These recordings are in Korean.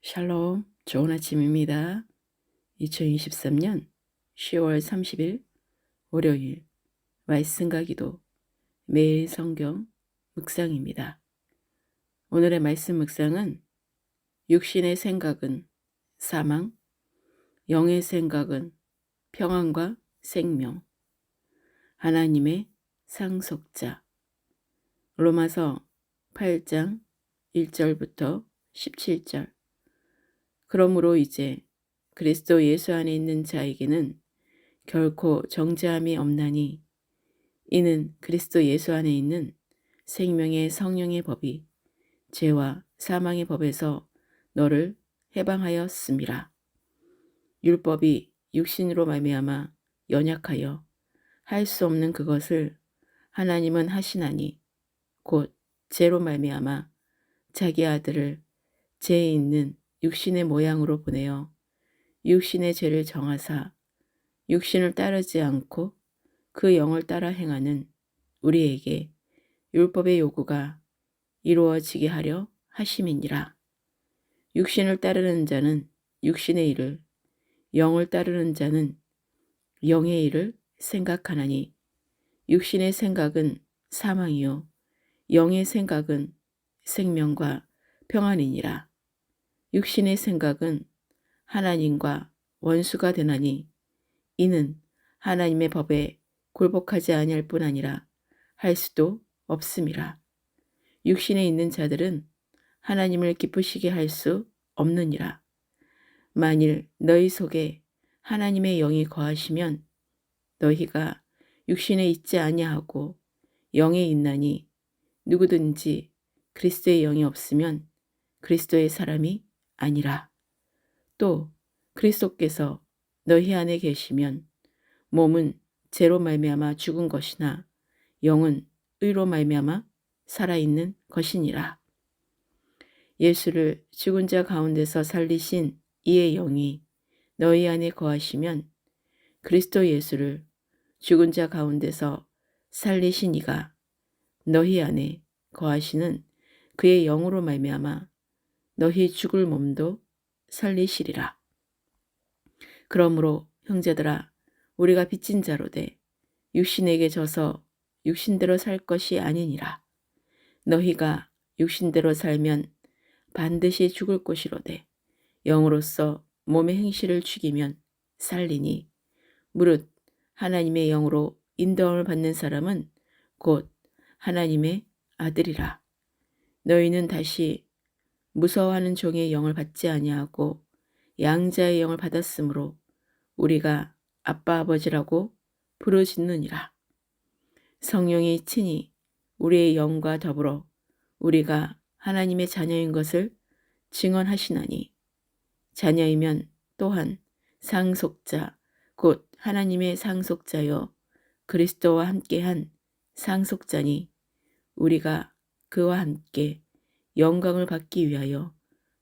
샬롬, 좋은 아침입니다. 2023년 10월 30일 월요일 말씀과 기도 매일 성경 묵상입니다. 오늘의 말씀 묵상은 육신의 생각은 사망, 영의 생각은 평안과 생명, 하나님의 상속자. 로마서 8장 1절부터 17절. 그러므로 이제 그리스도 예수 안에 있는 자에게는 결코 정죄함이 없나니 이는 그리스도 예수 안에 있는 생명의 성령의 법이 죄와 사망의 법에서 너를 해방하였음이라. 율법이 육신으로 말미암아 연약하여 할 수 없는 그것을 하나님은 하시나니 곧 죄로 말미암아 자기 아들을 죄에 있는 육신의 모양으로 보내어 육신의 죄를 정하사 육신을 따르지 않고 그 영을 따라 행하는 우리에게 율법의 요구가 이루어지게 하려 하심이니라. 육신을 따르는 자는 육신의 일을, 영을 따르는 자는 영의 일을 생각하나니 육신의 생각은 사망이요 영의 생각은 생명과 평안이니라. 육신의 생각은 하나님과 원수가 되나니 이는 하나님의 법에 굴복하지 아니할 뿐 아니라 할 수도 없음이라. 육신에 있는 자들은 하나님을 기쁘시게 할 수 없느니라. 만일 너희 속에 하나님의 영이 거하시면 너희가 육신에 있지 아니하고 영에 있나니 누구든지 그리스도의 영이 없으면 그리스도의 사람이 아니라. 또 그리스도께서 너희 안에 계시면 몸은 죄로 말미암아 죽은 것이나 영은 의로 말미암아 살아있는 것이니라. 예수를 죽은 자 가운데서 살리신 이의 영이 너희 안에 거하시면 그리스도 예수를 죽은 자 가운데서 살리신 이가 너희 안에 거하시는 그의 영으로 말미암아 너희 죽을 몸도 살리시리라. 그러므로 형제들아 우리가 빚진 자로되 육신에게 져서 육신대로 살 것이 아니니라. 너희가 육신대로 살면 반드시 죽을 것이로되 영으로서 몸의 행실을 죽이면 살리니 무릇 하나님의 영으로 인도함을 받는 사람은 곧 하나님의 아들이라. 너희는 다시 무서워하는 종의 영을 받지 아니하고 양자의 영을 받았으므로 우리가 아빠 아버지라고 부르짖느니라. 성령이 친히 우리의 영과 더불어 우리가 하나님의 자녀인 것을 증언하시나니 자녀이면 또한 상속자 곧 하나님의 상속자여 그리스도와 함께한 상속자니 우리가 그와 함께 영광을 받기 위하여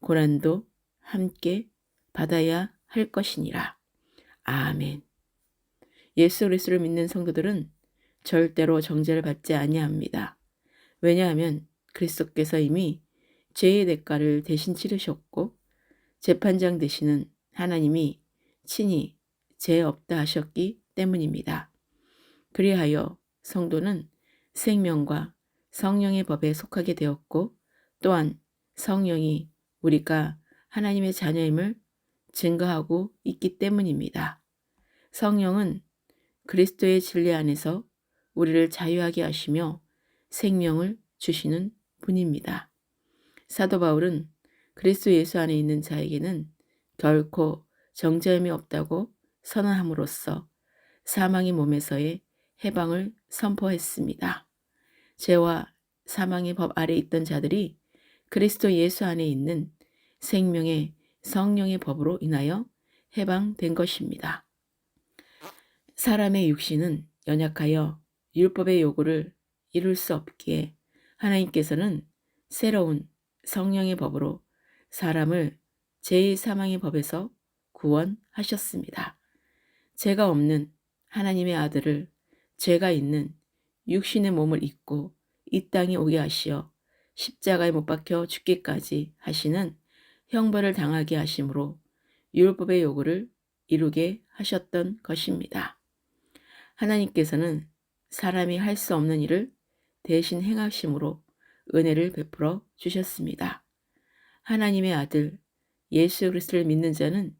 고난도 함께 받아야 할 것이니라. 아멘. 예수 그리스도를 믿는 성도들은 절대로 정죄를 받지 아니합니다. 왜냐하면 그리스도께서 이미 죄의 대가를 대신 치르셨고 재판장 되시는 하나님이 친히 죄 없다 하셨기 때문입니다. 그리하여 성도는 생명과 성령의 법에 속하게 되었고 또한 성령이 우리가 하나님의 자녀임을 증거하고 있기 때문입니다. 성령은 그리스도의 진리 안에서 우리를 자유하게 하시며 생명을 주시는 분입니다. 사도 바울은 그리스도 예수 안에 있는 자에게는 결코 정죄함이 없다고 선언함으로써 사망의 몸에서의 해방을 선포했습니다. 죄와 사망의 법 아래 있던 자들이 그리스도 예수 안에 있는 생명의 성령의 법으로 인하여 해방된 것입니다. 사람의 육신은 연약하여 율법의 요구를 이룰 수 없기에 하나님께서는 새로운 성령의 법으로 사람을 죄의 사망의 법에서 구원하셨습니다. 죄가 없는 하나님의 아들을 죄가 있는 육신의 몸을 입고 이 땅에 오게 하시어 십자가에 못 박혀 죽기까지 하시는 형벌을 당하게 하심으로 율법의 요구를 이루게 하셨던 것입니다. 하나님께서는 사람이 할 수 없는 일을 대신 행하심으로 은혜를 베풀어 주셨습니다. 하나님의 아들 예수 그리스도를 믿는 자는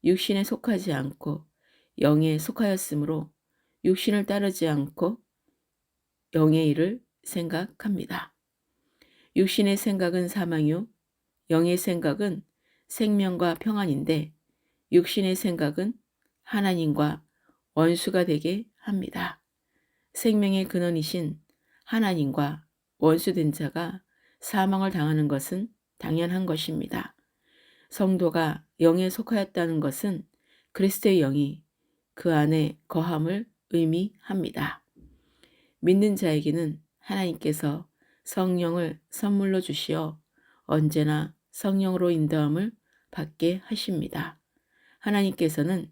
육신에 속하지 않고 영에 속하였으므로 육신을 따르지 않고 영의 일을 생각합니다. 육신의 생각은 사망이요 영의 생각은 생명과 평안인데 육신의 생각은 하나님과 원수가 되게 합니다. 생명의 근원이신 하나님과 원수된 자가 사망을 당하는 것은 당연한 것입니다. 성도가 영에 속하였다는 것은 그리스도의 영이 그 안에 거함을 의미합니다. 믿는 자에게는 하나님께서 성령을 선물로 주시어 언제나 성령으로 인도함을 받게 하십니다. 하나님께서는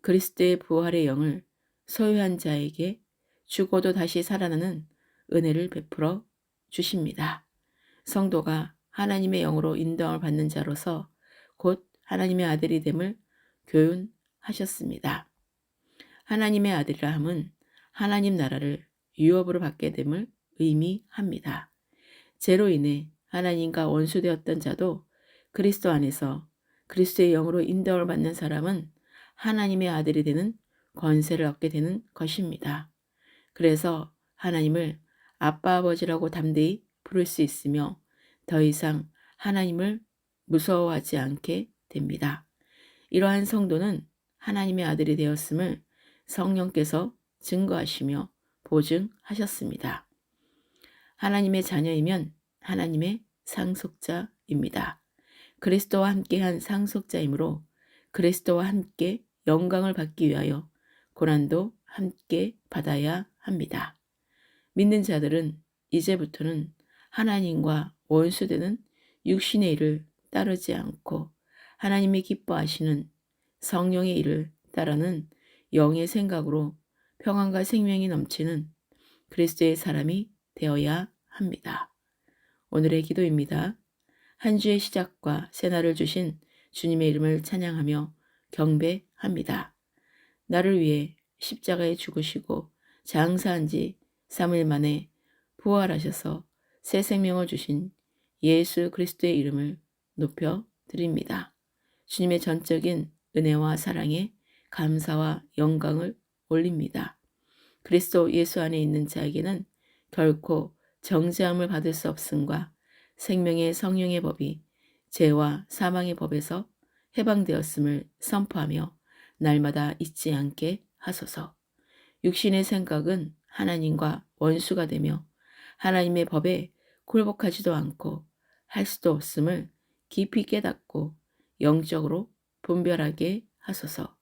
그리스도의 부활의 영을 소유한 자에게 죽어도 다시 살아나는 은혜를 베풀어 주십니다. 성도가 하나님의 영으로 인도함을 받는 자로서 곧 하나님의 아들이 됨을 교훈하셨습니다. 하나님의 아들이라 함은 하나님 나라를 유업으로 받게 됨을 의미합니다. 죄로 인해 하나님과 원수되었던 자도 그리스도 안에서 그리스도의 영으로 인도함을 받는 사람은 하나님의 아들이 되는 권세를 얻게 되는 것입니다. 그래서 하나님을 아빠 아버지라고 담대히 부를 수 있으며 더 이상 하나님을 무서워하지 않게 됩니다. 이러한 성도는 하나님의 아들이 되었음을 성령께서 증거하시며 보증하셨습니다. 하나님의 자녀이면 하나님의 상속자입니다. 그리스도와 함께한 상속자이므로 그리스도와 함께 영광을 받기 위하여 고난도 함께 받아야 합니다. 믿는 자들은 이제부터는 하나님과 원수되는 육신의 일을 따르지 않고 하나님이 기뻐하시는 성령의 일을 따르는 영의 생각으로 평안과 생명이 넘치는 그리스도의 사람이 되어야 합니다. 오늘의 기도입니다. 한 주의 시작과 새날을 주신 주님의 이름을 찬양하며 경배합니다. 나를 위해 십자가에 죽으시고 장사한 지 3일 만에 부활하셔서 새 생명을 주신 예수 그리스도의 이름을 높여 드립니다. 주님의 전적인 은혜와 사랑에 감사와 영광을 올립니다. 그리스도 예수 안에 있는 자에게는 결코 정죄함을 받을 수 없음과 생명의 성령의 법이 죄와 사망의 법에서 해방되었음을 선포하며 날마다 잊지 않게 하소서. 육신의 생각은 하나님과 원수가 되며 하나님의 법에 굴복하지도 않고 할 수도 없음을 깊이 깨닫고 영적으로 분별하게 하소서.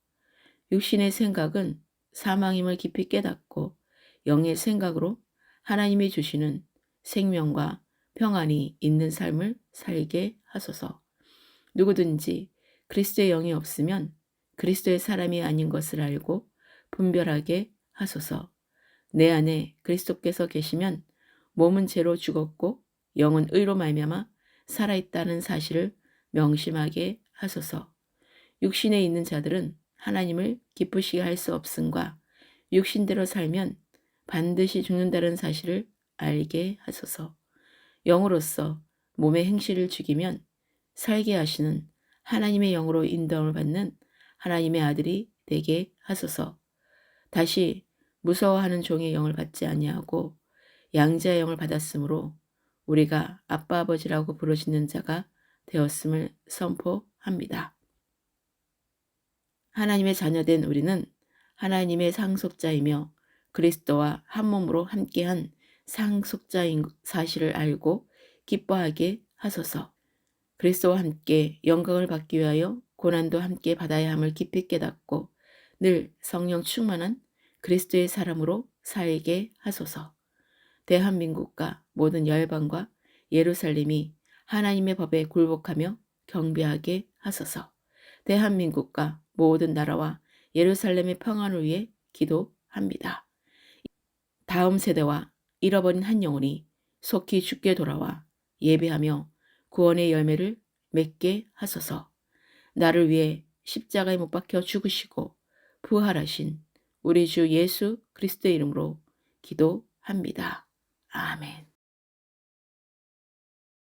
육신의 생각은 사망임을 깊이 깨닫고 영의 생각으로 하나님이 주시는 생명과 평안이 있는 삶을 살게 하소서. 누구든지 그리스도의 영이 없으면 그리스도의 사람이 아닌 것을 알고 분별하게 하소서. 내 안에 그리스도께서 계시면 몸은 죄로 죽었고 영은 의로 말미암아 살아있다는 사실을 명심하게 하소서. 육신에 있는 자들은 하나님을 기쁘시게 할 수 없음과 육신대로 살면 반드시 죽는다는 사실을 알게 하소서. 영으로서 몸의 행실을 죽이면 살게 하시는 하나님의 영으로 인도함을 받는 하나님의 아들이 되게 하소서. 다시 무서워하는 종의 영을 받지 아니하고 양자의 영을 받았으므로 우리가 아빠 아버지라고 부르짖는 자가 되었음을 선포합니다. 하나님의 자녀된 우리는 하나님의 상속자이며 그리스도와 한 몸으로 함께한 상속자인 사실을 알고 기뻐하게 하소서. 그리스도와 함께 영광을 받기 위하여 고난도 함께 받아야 함을 깊이 깨닫고 늘 성령 충만한 그리스도의 사람으로 살게 하소서. 대한민국과 모든 열방과 예루살렘이 하나님의 법에 굴복하며 경배하게 하소서. 대한민국과 모든 나라와 예루살렘의 평안을 위해 기도합니다. 다음 세대와 잃어버린 한 영혼이 속히 주께 돌아와 예배하며 구원의 열매를 맺게 하소서. 나를 위해 십자가에 못 박혀 죽으시고 부활하신 우리 주 예수 그리스도의 이름으로 기도합니다. 아멘.